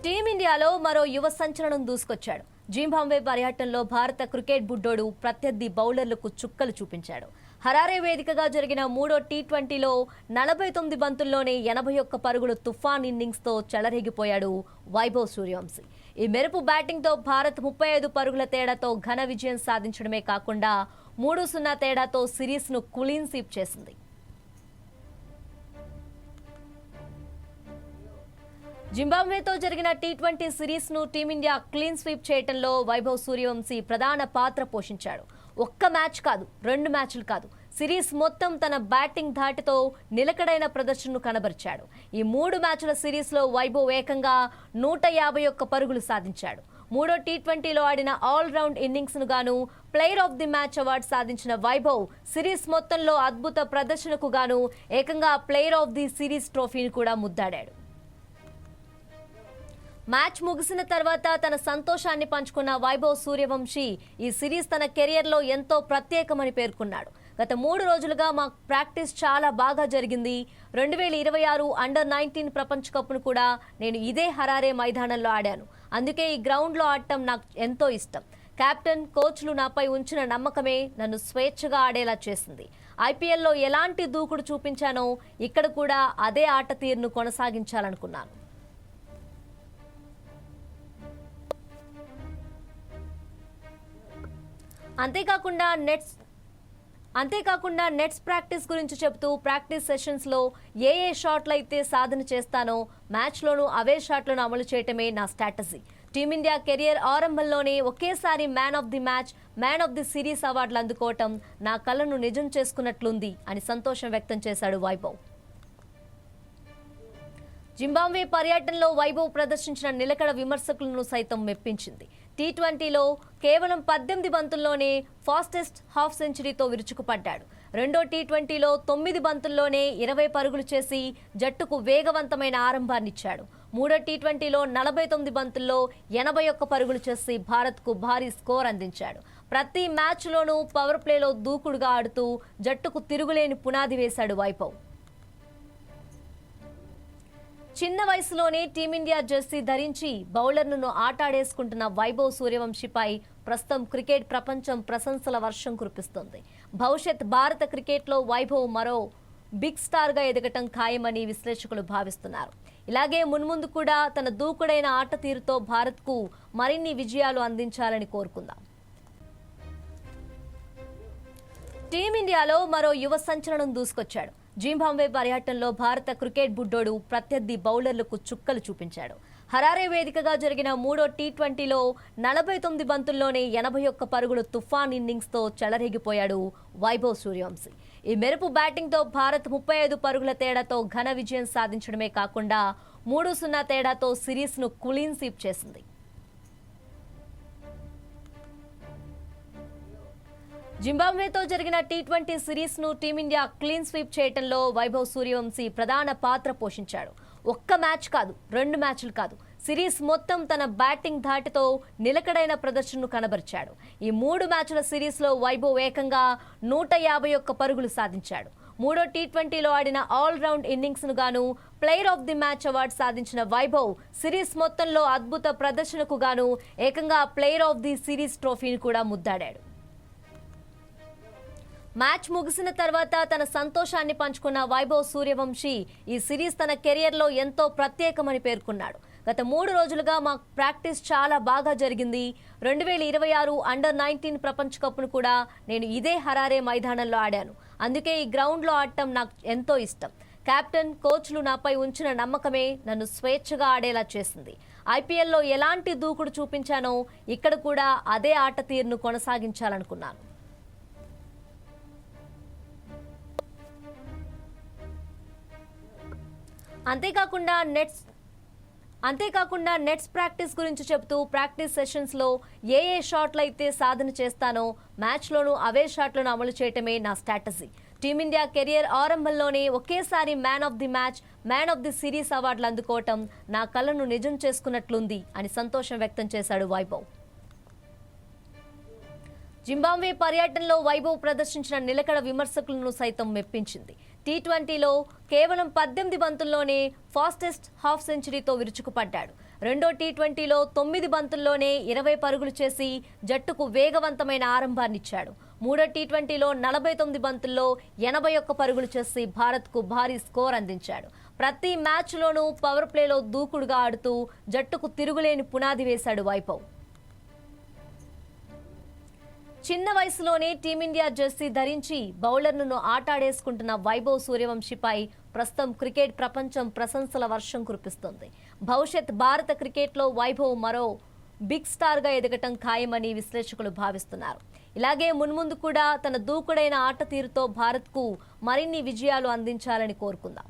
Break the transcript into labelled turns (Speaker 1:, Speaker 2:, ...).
Speaker 1: టీమిండియాలో మరో యువ సంచలనం దూసుకొచ్చాడు. జింబాబ్వే పర్యటనలో భారత క్రికెట్ బుడ్డోడు ప్రత్యర్థి బౌలర్లకు చుక్కలు చూపించాడు. హరారే వేదికగా జరిగిన మూడో టీ20లో 49 బంతుల్లోనే 81 పరుగుల తుఫాన్ ఇన్నింగ్స్తో చెలరేగిపోయాడు వైభవ్ సూర్యవంశీ. ఈ మెరుపు బ్యాటింగ్తో భారత్ 35 పరుగుల తేడాతో ఘన విజయం సాధించడమే కాకుండా 3-0 తేడాతో సిరీస్ను క్లీన్ స్వీప్ చేసింది. జింబాబ్వేతో జరిగిన టీ20 సిరీస్ను టీమిండియా క్లీన్ స్వీప్ చేయడంలో వైభవ్ సూర్యవంశీ ప్రధాన పాత్ర పోషించాడు. ఒక్క మ్యాచ్ కాదు, 2 మ్యాచ్లు కాదు, సిరీస్ మొత్తం తన బ్యాటింగ్ ధాటితో నిలకడైన ప్రదర్శనను కనబరిచాడు. ఈ 3 మ్యాచ్ల సిరీస్లో వైభవ్ ఏకంగా 151 పరుగులు సాధించాడు. మూడో టీ20లో ఆడిన ఆల్రౌండ్ ఇన్నింగ్స్ను గాను player of the match award సాధించిన వైభవ్ సిరీస్ మొత్తంలో అద్భుత ప్రదర్శనకు గాను ఏకంగా ప్లేయర్ ఆఫ్ ది సిరీస్ ట్రోఫీని కూడా ముద్దాడాడు. మ్యాచ్ ముగిసిన తర్వాత తన సంతోషాన్ని పంచుకున్న వైభవ్ సూర్యవంశీ ఈ సిరీస్ తన కెరియర్లో ఎంతో ప్రత్యేకమని పేర్కొన్నాడు. గత 3 రోజులుగా మా ప్రాక్టీస్ చాలా బాగా జరిగింది. 2026 అండర్-19 ప్రపంచ కప్ను కూడా నేను ఇదే హరారే మైదానంలో ఆడాను. అందుకే ఈ గ్రౌండ్లో ఆడటం నాకు ఎంతో ఇష్టం. కెప్టెన్, కోచ్లు నాపై ఉంచిన నమ్మకమే నన్ను స్వేచ్ఛగా ఆడేలా చేసింది. ఐపీఎల్లో ఎలాంటి దూకుడు చూపించానో ఇక్కడ కూడా అదే ఆట తీరును కొనసాగించాలనుకున్నాను. అంతేకాకుండా నెట్స్ ప్రాక్టీస్ గురించి చెబుతూ ప్రాక్టీస్ సెషన్స్లో ఏ షాట్లు అయితే సాధన చేస్తానో మ్యాచ్లోనూ అవే షాట్లను అమలు చేయటమే నా స్ట్రాటజీ. టీమిండియా కెరియర్ ఆరంభంలోనే ఒకేసారి man of the match, man of the series అవార్డులు అందుకోవటం నా కలను నిజం చేసుకున్నట్లుంది అని సంతోషం వ్యక్తం చేశాడు వైభవ్. జింబాబ్వే పర్యటనలో వైభవ్ ప్రదర్శించిన నిలకడ విమర్శకులను సైతం మెప్పించింది. టీ20లో కేవలం 18 బంతుల్లోనే ఫాస్టెస్ట్ హాఫ్ సెంచరీతో విరుచుకుపడ్డాడు. రెండో టీ20లో 9 బంతుల్లోనే 20 పరుగులు చేసి జట్టుకు వేగవంతమైన ఆరంభాన్నిచ్చాడు. మూడో టీ20లో 49 బంతుల్లో 81 పరుగులు చేసి భారత్కు భారీ స్కోర్ అందించాడు. ప్రతి మ్యాచ్లోనూ పవర్ ప్లేలో దూకుడుగా ఆడుతూ జట్టుకు తిరుగులేని పునాది వేశాడు వైభవ్. చిన్న వయసులోనే టీమిండియా జెర్సీ ధరించి బౌలర్లను ఆటాడేసుకుంటున్న వైభవ్ సూర్యవంశీపై ప్రస్తుతం క్రికెట్ ప్రపంచం ప్రశంసల వర్షం కురిపిస్తోంది. భవిష్యత్ భారత క్రికెట్లో వైభవ్ మరో బిగ్ స్టార్గా ఎదగటం ఖాయమని విశ్లేషకులు భావిస్తున్నారు. ఇలాగే మున్ముందు కూడా తన దూకుడైన ఆట తీరుతో భారత్కు మరిన్ని విజయాలు అందించాలని కోరుకుందాం. టీమిండియాలో మరో యువ సంచలనం దూసుకొచ్చాడు. జింబాబ్వే పర్యటనలో భారత క్రికెట్ బుడ్డోడు ప్రత్యర్థి బౌలర్లకు చుక్కలు చూపించాడు. హరారే వేదికగా జరిగిన మూడో టీ20లో 49 బంతుల్లోనే 81 పరుగుల తుఫాన్ ఇన్నింగ్స్తో చెలరేగిపోయాడు వైభవ్ సూర్యవంశీ. ఈ మెరుపు బ్యాటింగ్తో భారత్ 35 పరుగుల తేడాతో ఘన విజయం సాధించడమే కాకుండా 3-0 తేడాతో సిరీస్ను క్లీన్ స్వీప్ చేసింది. జింబాబ్వేతో జరిగిన టీ20 సిరీస్ను టీమిండియా క్లీన్ స్వీప్ చేయడంలో వైభవ్ సూర్యవంశీ ప్రధాన పాత్ర పోషించాడు. ఒక్క మ్యాచ్ కాదు, 2 మ్యాచ్లు కాదు, సిరీస్ మొత్తం తన బ్యాటింగ్ ధాటితో నిలకడైన ప్రదర్శనను కనబరిచాడు. ఈ 3 మ్యాచ్ల సిరీస్లో వైభవ్ ఏకంగా 151 పరుగులు సాధించాడు. మూడో టీ20లో ఆడిన ఆల్రౌండ్ ఇన్నింగ్స్ను గాను player of the match award సాధించిన వైభవ్ సిరీస్ మొత్తంలో అద్భుత ప్రదర్శనకు గాను ఏకంగా ప్లేయర్ ఆఫ్ ది సిరీస్ ట్రోఫీని కూడా ముద్దాడాడు. మ్యాచ్ ముగిసిన తర్వాత తన సంతోషాన్ని పంచుకున్న వైభవ్ సూర్యవంశీ ఈ సిరీస్ తన కెరియర్లో ఎంతో ప్రత్యేకమని పేర్కొన్నాడు. గత 3 రోజులుగా మా ప్రాక్టీస్ చాలా బాగా జరిగింది. 2026 అండర్-19 ప్రపంచ కప్ను కూడా నేను ఇదే హరారే మైదానంలో ఆడాను. అందుకే ఈ గ్రౌండ్లో ఆడటం నాకు ఎంతో ఇష్టం. కెప్టెన్, కోచ్లు నాపై ఉంచిన నమ్మకమే నన్ను స్వేచ్ఛగా ఆడేలా చేసింది. ఐపీఎల్లో ఎలాంటి దూకుడు చూపించానో ఇక్కడ కూడా అదే ఆట తీరును కొనసాగించాలనుకున్నాను. అంతేకాకుండా నెట్స్ ప్రాక్టీస్ గురించి చెబుతూ ప్రాక్టీస్ సెషన్స్లో ఏ షాట్లు అయితే సాధన చేస్తానో మ్యాచ్లోనూ అవే షాట్లను అమలు చేయటమే నా స్ట్రాటజీ. టీమిండియా కెరియర్ ఆరంభంలోనే ఒకేసారి man of the match, man of the series అవార్డులు అందుకోవటం నా కలను నిజం చేసుకున్నట్లుంది అని సంతోషం వ్యక్తం చేశాడు వైభవ్. జింబాబ్వే పర్యటనలో వైభవ్ ప్రదర్శించిన నిలకడ విమర్శకులను సైతం మెప్పించింది. టీ20లో కేవలం 18 బంతుల్లోనే ఫాస్టెస్ట్ హాఫ్ సెంచరీతో విరుచుకుపడ్డాడు. రెండో టీ20లో 9 బంతుల్లోనే 20 పరుగులు చేసి జట్టుకు వేగవంతమైన ఆరంభాన్నిచ్చాడు. మూడో టీ20లో 49 బంతుల్లో 81 పరుగులు చేసి భారత్కు భారీ స్కోర్ అందించాడు. ప్రతి మ్యాచ్లోనూ పవర్ ప్లేలో దూకుడుగా ఆడుతూ జట్టుకు తిరుగులేని పునాది వేశాడు వైభవ్. చిన్న వయసులోనే టీమిండియా జెర్సీ ధరించి బౌలర్లను ఆటాడేసుకుంటున్న వైభవ్ సూర్యవంశీపై ప్రస్తుతం క్రికెట్ ప్రపంచం ప్రశంసల వర్షం కురిపిస్తోంది. భవిష్యత్ భారత క్రికెట్లో వైభవ్ మరో బిగ్ స్టార్గా ఎదగటం ఖాయమని విశ్లేషకులు భావిస్తున్నారు. ఇలాగే మున్ముందు కూడా తన దూకుడైన ఆట తీరుతో భారత్కు మరిన్ని విజయాలు అందించాలని కోరుకుందాం.